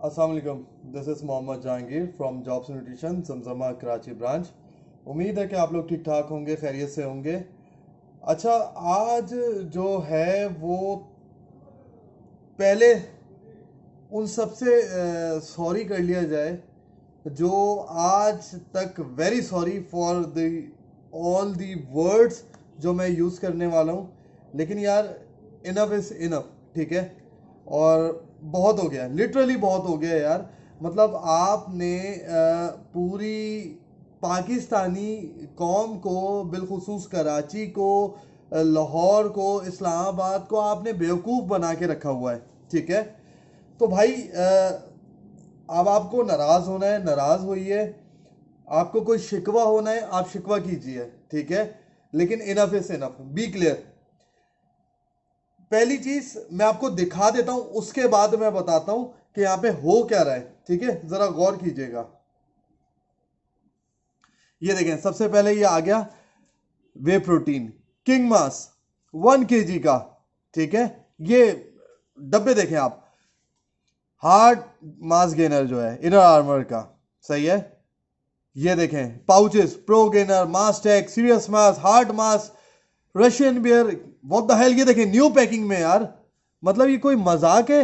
अस्सलाम वालेकुम। This is Mohammad Jahangir from jobs nutrition Zamzama Karachi branch. उम्मीद है कि आप लोग ठीक ठाक होंगे, खैरियत से होंगे। अच्छा, आज जो है वो पहले उन सब से सॉरी कर लिया जाए जो आज तक, very sorry for the all the words जो मैं यूज़ करने वाला हूँ, लेकिन यार इनफ इज़ इनफ, ठीक है। और बहुत हो गया, लिटरली बहुत हो गया यार। मतलब आपने पूरी पाकिस्तानी कौम को, बिलखुसूस कराची को, लाहौर को, इस्लामाबाद को आपने बेवकूफ़ बना के रखा हुआ है, ठीक है। तो भाई अब आपको नाराज़ होना है, नाराज़ होइए। आपको कोई शिकवा होना है, आप शिकवा कीजिए, ठीक है। लेकिन enough is enough, be clear. पहली चीज मैं आपको दिखा देता हूं, उसके बाद मैं बताता हूं कि यहां पे हो क्या रहा है, ठीक है। जरा गौर कीजिएगा। ये देखें, सबसे पहले ये आ गया वे प्रोटीन किंग मास 1 kg का, ठीक है। ये डब्बे देखें आप, हार्ड मास गेनर जो है इनर आर्मर का, सही है। ये देखें pouches, pro gainer, mass tech, serious mass, hard mass, Russian bear, what the hell. ये देखें न्यू पैकिंग में यार, मतलब ये कोई मजाक है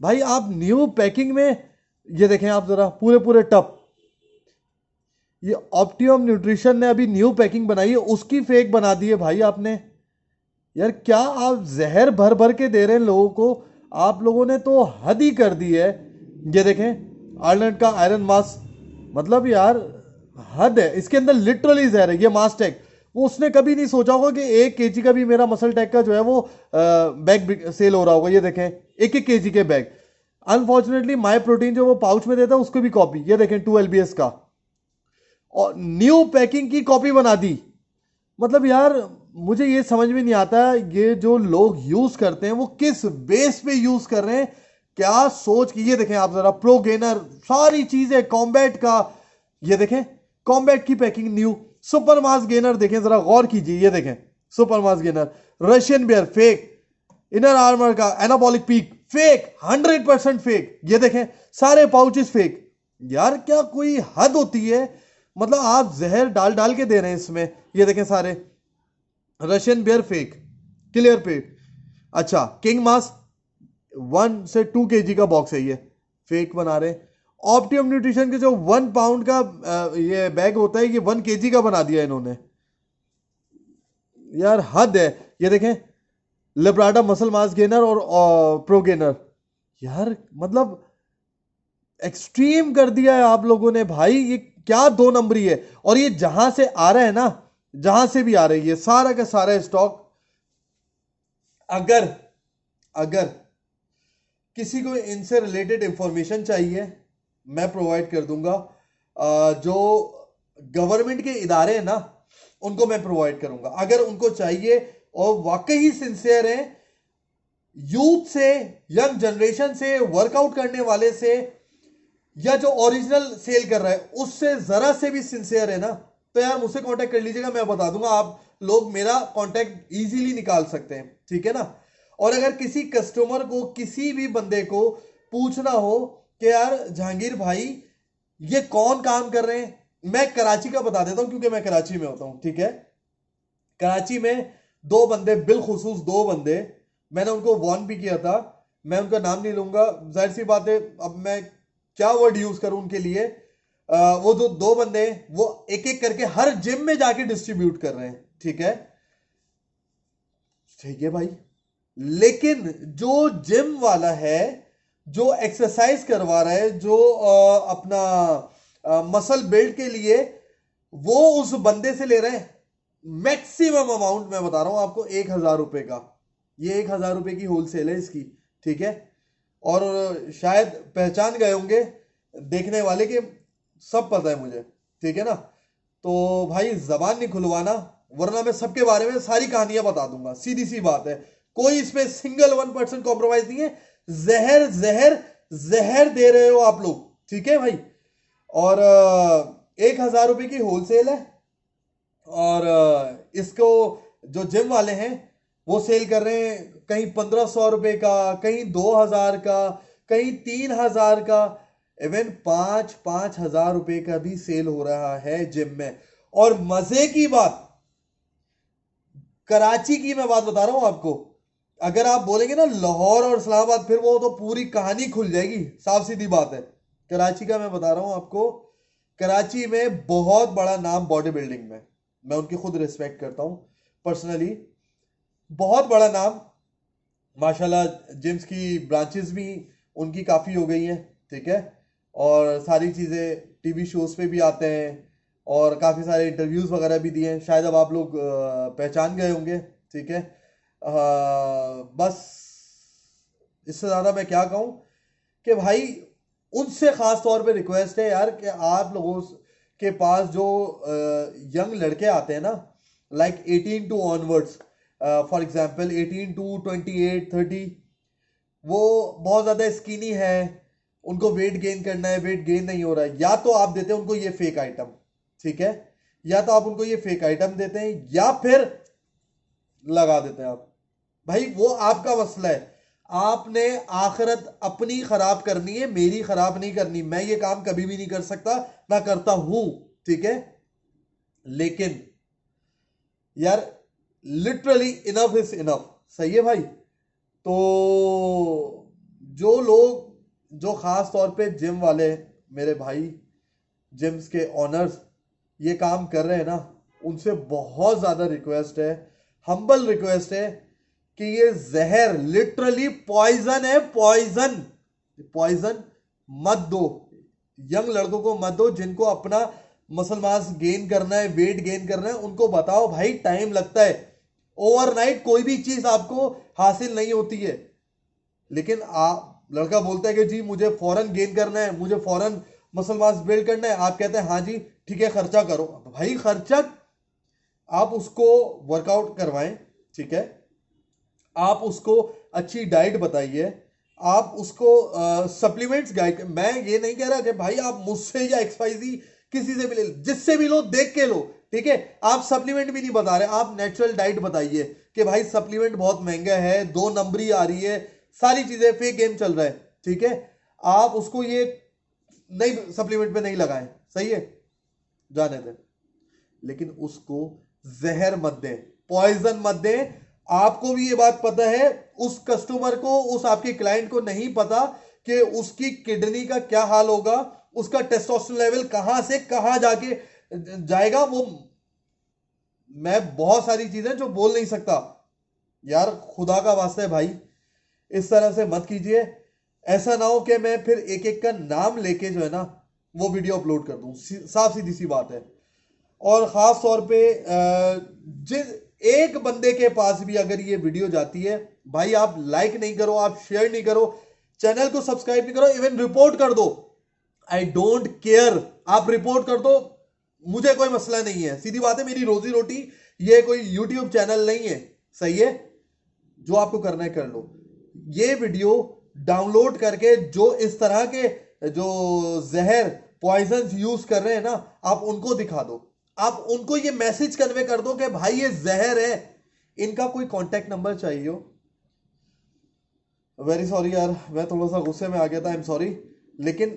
भाई। आप न्यू पैकिंग में, ये देखें आप जरा पूरे पूरे टप। ये ऑप्टिमम न्यूट्रिशन ने अभी न्यू पैकिंग बनाई है, उसकी फेक बना दी है भाई आपने। यार क्या आप जहर भर भर के दे रहे हैं लोगों को। आप लोगों ने तो हद ही कर दी है। ये देखें आयरलैंड का आयरन मास, मतलब यार हद है। इसके अंदर लिटरली जहर है। ये मास टैग, वो उसने कभी नहीं सोचा होगा कि 1 kg का भी मेरा मसल टैग का जो है वो बैग सेल हो रहा होगा। ये देखें 1 1 kg के बैग। अनफॉर्चुनेटली माई प्रोटीन जो वो पाउच में देता है उसको भी कॉपी, ये देखें 2 lbs का, और न्यू पैकिंग की कॉपी बना दी। मतलब यार मुझे ये समझ में नहीं आता, ये जो लोग यूज करते हैं वो किस बेस पे यूज कर रहे हैं, क्या सोच की। ये देखें आप जरा प्रो गेनर, सारी चीजें कॉम्बैट का। ये देखें कॉम्बैट की packing new. Super mass gainer देखें, जरा गौर कीजिए। ये देखें super mass gainer, Russian bear fake, inner armour का एनाबॉलिक पीक फेक, 100% फेक। ये देखें सारे पाउचेस फेक। यार क्या कोई हद होती है। मतलब आप जहर डाल डाल के दे रहे हैं इसमें। ये देखें सारे रशियन बियर फेक, क्लियर पेट। अच्छा किंग मास 1 से 2 kg का बॉक्स है, ये फेक बना रहे हैं। ऑप्टिमम न्यूट्रिशन के जो 1 पाउंड का ये बैग होता है, ये 1 kg का बना दिया इन्होंने। यार हद है। ये देखें लिब्राडा मसल मास गेनर और प्रो गेनर। यार मतलब एक्सट्रीम कर दिया है आप लोगों ने भाई। ये क्या 2 नंबरी है। और ये जहां से आ रहा है ना, जहां से भी आ रही है, सारा का सारा स्टॉक, अगर अगर किसी को इनसे रिलेटेड इंफॉर्मेशन चाहिए मैं प्रोवाइड कर दूंगा। जो गवर्नमेंट के इदारे हैं ना, उनको मैं प्रोवाइड करूंगा अगर उनको चाहिए और वाकई सिंसियर हैं। यूथ से, यंग जनरेशन से, वर्कआउट करने वाले से, या जो ओरिजिनल सेल कर रहा है उससे जरा से भी सिंसियर है ना, तो यार मुझसे कांटेक्ट कर लीजिएगा। मैं बता दूंगा, आप लोग मेरा कांटेक्ट इजीली निकाल सकते हैं, ठीक है ना। और अगर किसी कस्टमर को, किसी भी बंदे को पूछना हो कि यार जहांगीर भाई ये कौन काम कर रहे हैं, मैं कराची का बता देता हूं क्योंकि मैं कराची में होता हूं, ठीक है। कराची में 2 बंदे, बिलखुसूस 2 बंदे, मैंने उनको वार्न भी किया था। मैं उनका नाम नहीं लूंगा, जाहिर सी बात है, अब मैं क्या वर्ड यूज करूं उनके लिए। वो जो 2 बंदे वो एक एक करके हर जिम में जाके डिस्ट्रीब्यूट कर रहे हैं, ठीक है। ठीक है भाई, लेकिन जो जिम वाला है, जो एक्सरसाइज करवा रहा है, जो अपना मसल बिल्ड के लिए, वो उस बंदे से ले रहे हैं मैक्सिमम अमाउंट। मैं बता रहा हूं आपको 1,000 रुपए का। ये 1,000 रुपए की होलसेल है इसकी, ठीक है। और शायद पहचान गए होंगे देखने वाले के, सब पता है मुझे, ठीक है ना। तो भाई जबान नहीं खुलवाना, वरना मैं सबके बारे में सारी कहानियां बता दूंगा। सीधी सी बात है, कोई इसमें सिंगल 1% कॉम्प्रोमाइज नहीं है। जहर जहर जहर दे रहे हो आप लोग, ठीक है भाई। और 1,000 रुपए की होलसेल है। और इसको जो जिम वाले हैं वो सेल कर रहे हैं कहीं 1,500 रुपए का, कहीं 2,000 का, कहीं 3,000 का, इवन 5,000 रुपए का भी सेल हो रहा है जिम में। और मजे की बात, कराची की मैं बात बता रहा हूं आपको, अगर आप बोलेंगे ना लाहौर और इस्लामाबाद, फिर वो तो पूरी कहानी खुल जाएगी, साफ सीधी बात है। कराची का मैं बता रहा हूं आपको, कराची में बहुत बड़ा नाम बॉडी बिल्डिंग में, मैं उनकी खुद रिस्पेक्ट करता हूं पर्सनली, बहुत बड़ा नाम माशाल्लाह। जिम्स की ब्रांचेस भी उनकी काफ़ी हो गई हैं, ठीक है, और सारी चीज़ें टीवी शोज पे भी आते हैं, और काफ़ी सारे इंटरव्यूज़ वगैरह भी दिए हैं, शायद अब आप लोग पहचान गए होंगे, ठीक है। बस इससे ज़्यादा मैं क्या कहूँ कि भाई उनसे ख़ास तौर पे रिक्वेस्ट है यार कि आप लोगों के पास जो यंग लड़के आते हैं ना, like 18 to onwards, for example 18 to 28 30, वो बहुत ज़्यादा स्किनी है, उनको वेट गेन करना है, वेट गेन नहीं हो रहा है, या तो आप देते हैं उनको ये फेक आइटम, ठीक है, या तो आप उनको ये फेक आइटम देते हैं, या फिर लगा देते हैं आप। भाई वो आपका मसला है, आपने आखिरत अपनी खराब करनी है, मेरी खराब नहीं करनी। मैं ये काम कभी भी नहीं कर सकता, ना करता हूं, ठीक है, लेकिन यार लिटरली इनफ इज इनफ, सही है भाई। तो जो लोग, जो खास तौर पे जिम वाले मेरे भाई, जिम्स के ऑनर्स ये काम कर रहे हैं ना, उनसे बहुत ज़्यादा रिक्वेस्ट है, हम्बल रिक्वेस्ट है कि ये जहर लिटरली पॉइजन है, पॉइजन, पॉइजन मत दो, यंग लड़कों को मत दो, जिनको अपना मसल मास गेन करना है, वेट गेन करना है, उनको बताओ भाई टाइम लगता है, ओवरनाइट कोई भी चीज आपको हासिल नहीं होती है। लेकिन आप, लड़का बोलता है कि जी मुझे फौरन गेन करना है, मुझे फौरन मसल मास बिल्ड करना है, आप कहते हैं हाँ जी ठीक है खर्चा करो। भाई खर्चा, आप उसको वर्कआउट करवाएं, ठीक है, आप उसको अच्छी डाइट बताइए, आप उसको सप्लीमेंट्स गाइड, मैं ये नहीं कह रहा कि भाई आप मुझसे या एक्सवाइजी किसी से भी ले, जिससे भी लो देख के लो, ठीक है, आप सप्लीमेंट भी नहीं बता रहे, आप नेचुरल डाइट बताइए कि भाई सप्लीमेंट बहुत महंगा है, 2 नंबरी आ रही है, सारी चीजें फेक गेम चल रहा है, ठीक है, आप उसको ये नहीं, सप्लीमेंट पे नहीं लगाएं, सही है, जाने दें, लेकिन उसको जहर मत दें, पॉइजन मत दें। आपको भी ये बात पता है, उस कस्टमर को, उस आपके क्लाइंट को नहीं पता कि उसकी किडनी का क्या हाल होगा, उसका टेस्टोस्टेरोन लेवल कहां से कहां जाके जाएगा। वो मैं बहुत सारी चीजें जो बोल नहीं सकता यार, खुदा का वास्ता है भाई, इस तरह से मत कीजिए। ऐसा ना हो कि मैं फिर एक एक का नाम लेके जो है ना वो वीडियो अपलोड कर दूं, साफ सीधी सी बात है। और ख़ास तौर पे जिस एक बंदे के पास भी अगर ये वीडियो जाती है, भाई आप लाइक नहीं करो, आप शेयर नहीं करो, चैनल को सब्सक्राइब नहीं करो, इवन रिपोर्ट कर दो, आई डोंट केयर, आप रिपोर्ट कर दो, मुझे कोई मसला नहीं है, सीधी बात है, मेरी रोजी रोटी ये कोई यूट्यूब चैनल नहीं है, सही है, जो आपको करना है कर लो। ये वीडियो डाउनलोड करके जो इस तरह के जो जहर पॉइजन यूज कर रहे हैं ना, आप उनको दिखा दो, आप उनको ये मैसेज कन्वे कर दो कि भाई ये जहर है, इनका कोई कांटेक्ट नंबर चाहिए हो। वेरी सॉरी यार, मैं थोड़ा सा गुस्से में आ गया था, आई एम सॉरी, लेकिन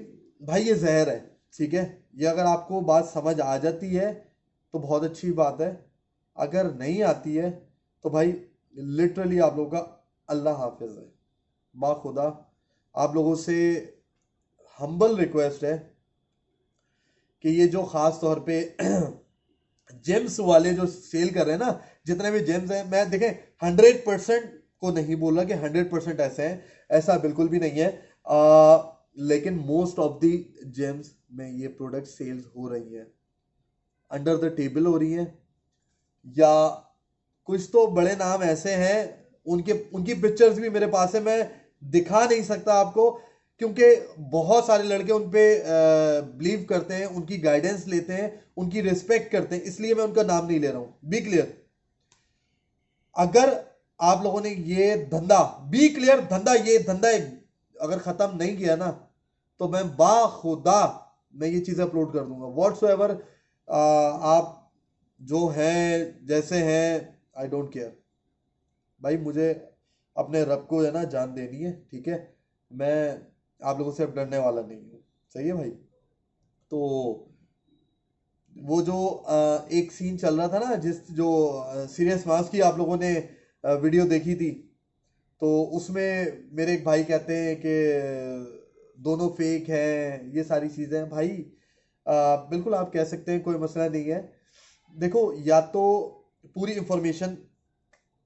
भाई ये जहर है, ठीक है, ये अगर आपको बात समझ आ जाती है तो बहुत अच्छी बात है, अगर नहीं आती है तो भाई लिटरली आप लोगों का अल्लाह हाफिज है, खुदा आप लोगों से हम्बल रिक्वेस्ट है कि ये जो खास तौर पे जेम्स वाले जो सेल कर रहे हैं ना, जितने भी जेम्स हैं, मैं देखें 100% को नहीं बोल रहा कि 100% ऐसे हैं, ऐसा बिल्कुल भी नहीं है, लेकिन मोस्ट ऑफ द जेम्स में ये प्रोडक्ट सेल्स हो रही है, अंडर द टेबल हो रही है, या कुछ तो बड़े नाम ऐसे हैं, उनके उनकी पिक्चर्स भी मेरे पास है, मैं दिखा नहीं सकता आपको, क्योंकि बहुत सारे लड़के उन पे बिलीव करते हैं, उनकी गाइडेंस लेते हैं, उनकी रिस्पेक्ट करते हैं, इसलिए मैं उनका नाम नहीं ले रहा हूं। बी क्लियर, अगर आप लोगों ने ये धंधा, बी क्लियर, धंधा, ये धंधा अगर खत्म नहीं किया ना, तो मैं बाखुदा मैं ये चीजें अपलोड कर दूंगा, व्हाट्स एवर आप जो हैं जैसे हैं, आई डोंट केयर भाई, मुझे अपने रब को है ना जान देनी है, ठीक है, मैं आप लोगों से अब डरने वाला नहीं हूँ। सही है भाई। तो वो जो एक सीन चल रहा था ना, जिस जो सीरियस मास की आप लोगों ने वीडियो देखी थी, तो उसमें मेरे एक भाई कहते हैं कि दोनों फेक हैं, ये सारी चीज़ें हैं भाई। बिल्कुल आप कह सकते हैं, कोई मसला नहीं है। देखो, या तो पूरी इंफॉर्मेशन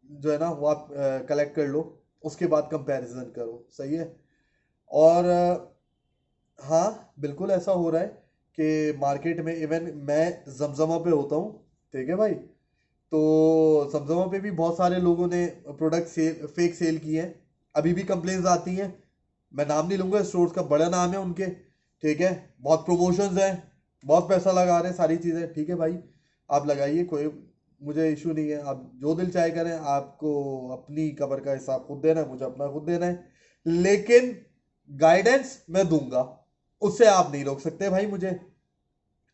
जो है ना वो आप कलेक्ट कर लो, उसके बाद कंपैरिजन करो। सही है। और हाँ, बिल्कुल ऐसा हो रहा है कि मार्केट में, इवन मैं जमजमा पे होता हूँ, ठीक है भाई, तो जमजमा पे भी बहुत सारे लोगों ने प्रोडक्ट सेल, फेक सेल किए हैं। अभी भी कंप्लेन्स आती हैं। मैं नाम नहीं लूंगा, स्टोर्स का बड़ा नाम है उनके, ठीक है, बहुत प्रमोशंस हैं, बहुत पैसा लगा रहे हैं, सारी चीज़ें ठीक है भाई, आप लगाइए, कोई मुझे इशू नहीं है, आप जो दिल चाहे करें। आपको अपनी कबर का हिसाब खुद देना है, मुझे अपना खुद देना है, लेकिन गाइडेंस मैं दूंगा, उससे आप नहीं रोक सकते भाई मुझे,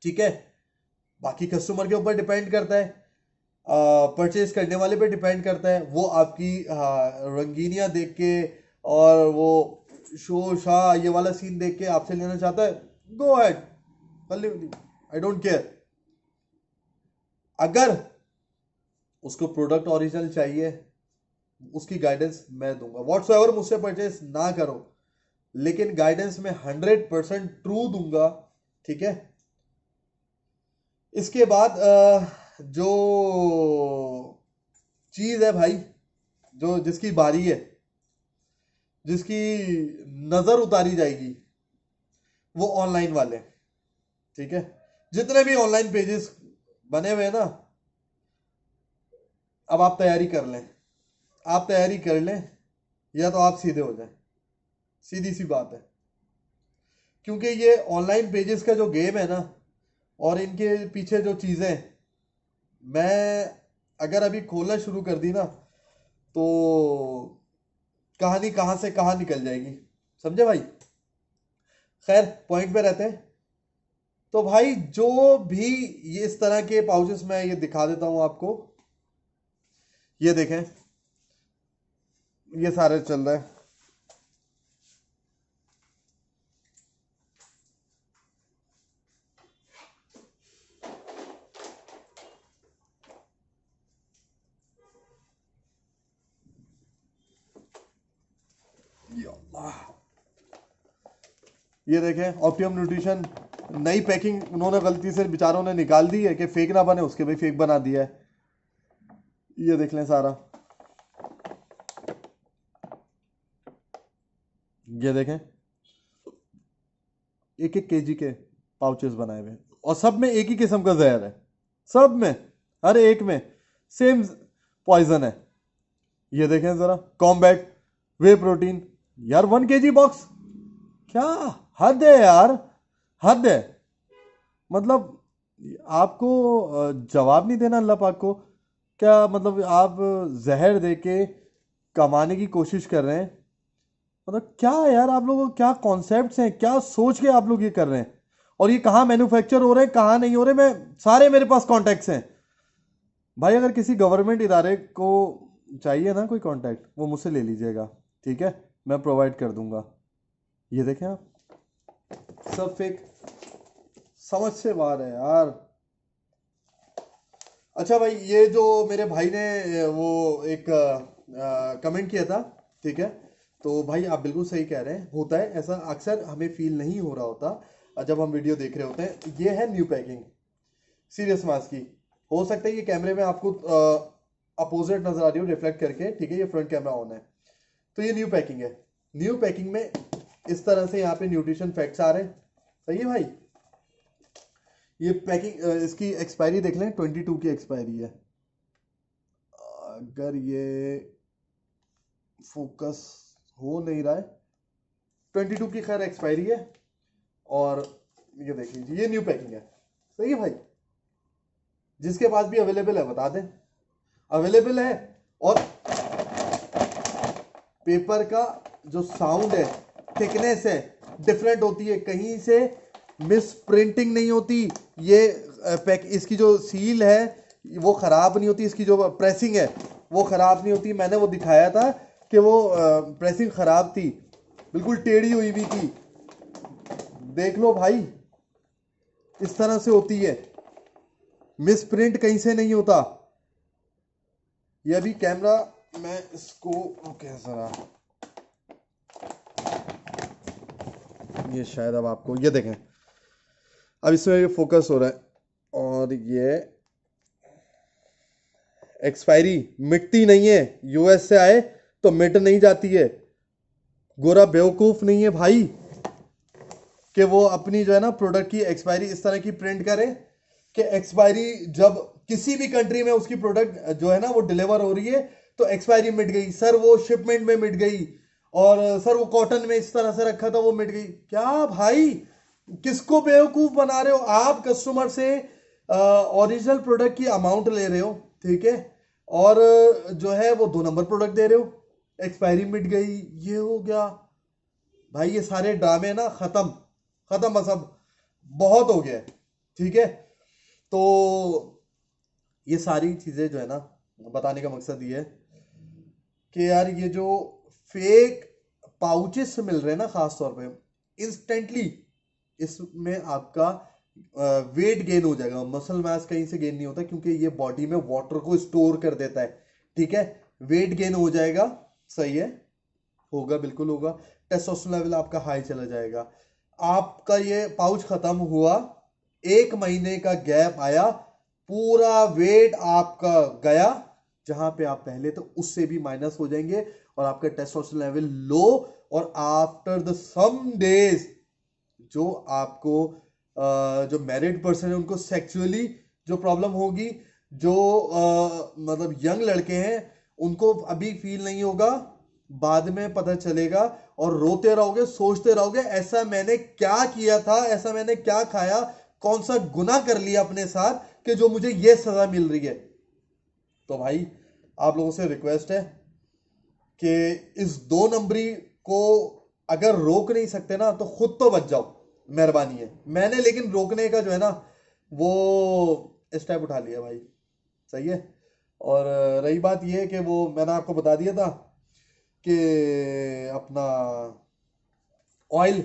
ठीक है। बाकी कस्टमर के ऊपर डिपेंड करता है, परचेज करने वाले पे डिपेंड करता है, वो आपकी रंगीनियां देख के और वो शो शाह ये वाला सीन देख के आपसे लेना चाहता है, go ahead, I don't care. अगर उसको प्रोडक्ट ओरिजिनल चाहिए, उसकी गाइडेंस मैं दूंगा, व्हाट्सएवर मुझसे परचेज ना करो, लेकिन गाइडेंस में 100% ट्रू दूंगा, ठीक है। इसके बाद जो चीज है भाई, जो जिसकी बारी है, जिसकी नजर उतारी जाएगी, वो ऑनलाइन वाले, ठीक है। जितने भी ऑनलाइन पेजेस बने हुए हैं ना, अब आप तैयारी कर लें, आप तैयारी कर लें, या तो आप सीधे हो जाएं, सीधी सी बात है। क्योंकि ये ऑनलाइन पेजेस का जो गेम है ना, और इनके पीछे जो चीजें, मैं अगर अभी खोलना शुरू कर दी ना, तो कहानी कहाँ से कहाँ निकल जाएगी, समझे भाई। खैर, पॉइंट पे रहते हैं। तो भाई जो भी ये इस तरह के पाउचेस, मैं ये दिखा देता हूं आपको, ये देखें, ये सारे चल रहे हैं। या अल्लाह। ये देखें, ऑप्टिमम न्यूट्रिशन, नई पैकिंग उन्होंने गलती से बेचारों ने निकाल दी है कि फेक ना बने, उसके भी फेक बना दिया है। ये देख लें सारा, ये देखें, एक एक केजी के पाउचेस बनाए हुए, और सब में एक ही किस्म का जहर है, सब में, हर एक में सेम पॉइजन है। ये देखें जरा, कॉम्बैट वे प्रोटीन, यार 1 kg बॉक्स, क्या हद है यार, हद है। मतलब आपको जवाब नहीं देना अल्लाह पाक को, क्या मतलब आप जहर दे के कमाने की कोशिश कर रहे हैं। मतलब क्या है यार, आप लोगों को क्या कॉन्सेप्ट्स हैं, क्या सोच के आप लोग ये कर रहे हैं, और ये कहाँ मैन्युफैक्चर हो रहे हैं, कहाँ नहीं हो रहे, मैं सारे मेरे पास कॉन्टैक्ट्स हैं भाई। अगर किसी गवर्नमेंट इदारे को चाहिए ना कोई कांटेक्ट, वो मुझसे ले लीजिएगा, ठीक है, मैं प्रोवाइड कर दूंगा। ये देखें आप, सब फेक, समझ से बाहर है यार। अच्छा भाई, ये जो मेरे भाई ने वो एक कमेंट किया था, ठीक है, तो भाई आप बिल्कुल सही कह रहे हैं, होता है ऐसा, अक्सर हमें फील नहीं हो रहा होता जब हम वीडियो देख रहे होते हैं। ये है न्यू पैकिंग सीरियस मास की। हो सकता है ये कैमरे में आपको अपोजिट नजर आ रही हो, रिफ्लेक्ट करके, ठीक है, ये फ्रंट कैमरा ऑन है, तो ये न्यू पैकिंग है। न्यू पैकिंग में इस तरह से यहाँ पे न्यूट्रिशन फैक्ट्स आ रहे हैं। सही है भाई। ये पैकिंग, इसकी एक्सपायरी देख लें, 22 की एक्सपायरी है। अगर ये फोकस हो नहीं रहा है, 22 की खैर एक्सपायरी है। और ये देख लीजिए, ये न्यू पैकिंग है। सही है भाई। जिसके पास भी अवेलेबल है बता दें, अवेलेबल है। और पेपर का जो साउंड है, थिकनेस है, डिफरेंट होती है, कहीं से मिस प्रिंटिंग नहीं होती। ये पैक, इसकी जो सील है वो खराब नहीं होती, इसकी जो प्रेसिंग है वो खराब नहीं होती। मैंने वो दिखाया था कि वो प्रेसिंग खराब थी, बिल्कुल टेढ़ी हुई हुई थी। देख लो भाई, इस तरह से होती है, मिस प्रिंट कहीं से नहीं होता। ये अभी कैमरा, मैं इसको ओके जरा, ये शायद अब आपको ये देखें, अब इसमें ये फोकस हो रहा है, और ये एक्सपायरी मिटती नहीं है, यूएस से आए तो मिट नहीं जाती है। गोरा बेवकूफ नहीं है भाई कि वो अपनी जो है ना प्रोडक्ट की एक्सपायरी इस तरह की प्रिंट करे कि एक्सपायरी जब किसी भी कंट्री में उसकी प्रोडक्ट जो है ना वो डिलीवर हो रही है तो एक्सपायरी मिट गई सर, वो शिपमेंट में मिट गई, और सर वो कॉटन में इस तरह से रखा था वो मिट गई। क्या भाई, किसको बेवकूफ बना रहे हो आप? कस्टमर से ओरिजिनल प्रोडक्ट की अमाउंट ले रहे हो, ठीक है, और जो है वो 2 नंबर प्रोडक्ट दे रहे हो, एक्सपायरी मिट गई, ये हो गया। भाई ये सारे ड्रामे ना खत्म, खत्म बस, अब बहुत हो गया है, ठीक है। तो ये सारी चीजें जो है ना बताने का मकसद ये है कि यार ये जो फेक पाउचेस मिल रहे हैं ना, खास तौर पे इंस्टेंटली इसमें आपका वेट गेन हो जाएगा, मसल मास कहीं से गेन नहीं होता क्योंकि ये बॉडी में वाटर को स्टोर कर देता है, ठीक है। वेट गेन हो जाएगा, सही है, होगा, बिल्कुल होगा। टेस्टोस्टेरोन लेवल आपका हाई चला जाएगा। आपका ये पाउच खत्म हुआ, 1 महीने का गैप आया, पूरा वेट आपका गया, जहां पे आप पहले तो उससे भी माइनस हो जाएंगे, और आपका टेस्टोस्टेरोन लेवल लो, और आफ्टर द सम डेज जो आपको जो मैरिड पर्सन है उनको सेक्सुअली जो प्रॉब्लम होगी, जो मतलब यंग लड़के हैं उनको अभी फील नहीं होगा, बाद में पता चलेगा, और रोते रहोगे, सोचते रहोगे ऐसा मैंने क्या किया था, ऐसा मैंने क्या खाया, कौन सा गुनाह कर लिया अपने साथ कि जो मुझे ये सजा मिल रही है। तो भाई आप लोगों से रिक्वेस्ट है कि इस 2 नंबरी को अगर रोक नहीं सकते ना तो खुद तो बच जाओ, मेहरबानी है। मैंने लेकिन रोकने का जो है ना वो स्टेप उठा लिया भाई, सही है। और रही बात ये कि वो मैंने आपको बता दिया था कि अपना ऑयल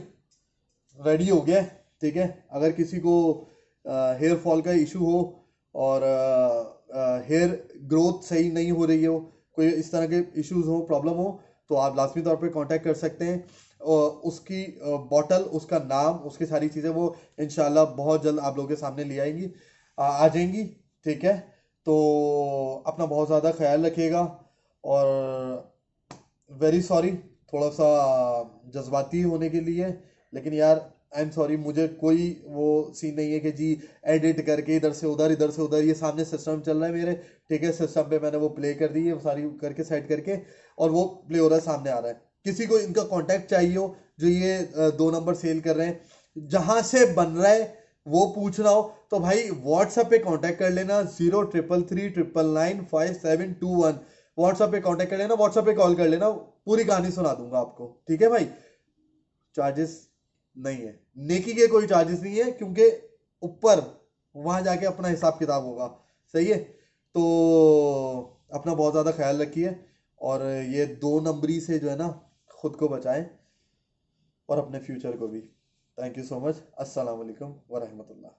रेडी हो गया है, ठीक है। अगर किसी को हेयर फॉल का इशू हो, और हेयर ग्रोथ सही नहीं हो रही हो, कोई इस तरह के इश्यूज हो, प्रॉब्लम हो, तो आप लाजमी तौर पे कांटेक्ट कर सकते हैं। और उसकी बॉटल, उसका नाम, उसकी सारी चीज़ें वो इंशाल्लाह बहुत जल्द आप लोगों के सामने ले आएंगी, आ जाएंगी, ठीक है। तो अपना बहुत ज़्यादा ख्याल रखिएगा, और वेरी सॉरी थोड़ा सा जज्बाती होने के लिए, लेकिन यार आई एम सॉरी, मुझे कोई वो सीन नहीं है कि जी एडिट करके इधर से उधर, इधर से उधर, ये सामने सिस्टम चल रहा है मेरे, ठीक है, सिस्टम पे मैंने वो प्ले कर दी है सारी करके सेट करके, और वो प्ले हो रहा है, सामने आ रहा है। किसी को इनका कांटेक्ट चाहिए हो जो ये 2 नंबर सेल कर रहे हैं, जहां से बन रहा है वो पूछना हो, तो भाई व्हाट्सएप पे कांटेक्ट कर लेना, 0333995721, व्हाट्सएप पे कांटेक्ट कर लेना, व्हाट्सएप पे कॉल कर लेना, पूरी कहानी सुना दूंगा आपको, ठीक है भाई। चार्जेस नहीं है, नेकी के कोई चार्जेस नहीं है, क्योंकि ऊपर वहां जाके अपना हिसाब किताब होगा, सही है। तो अपना बहुत ज्यादा ख्याल रखिए, और ये 2 नंबरी से जो है ना खुद को बचाएं, और अपने फ्यूचर को भी। Thank you so much. अस्सलाम वालेकुम वरहमतुल्लाह।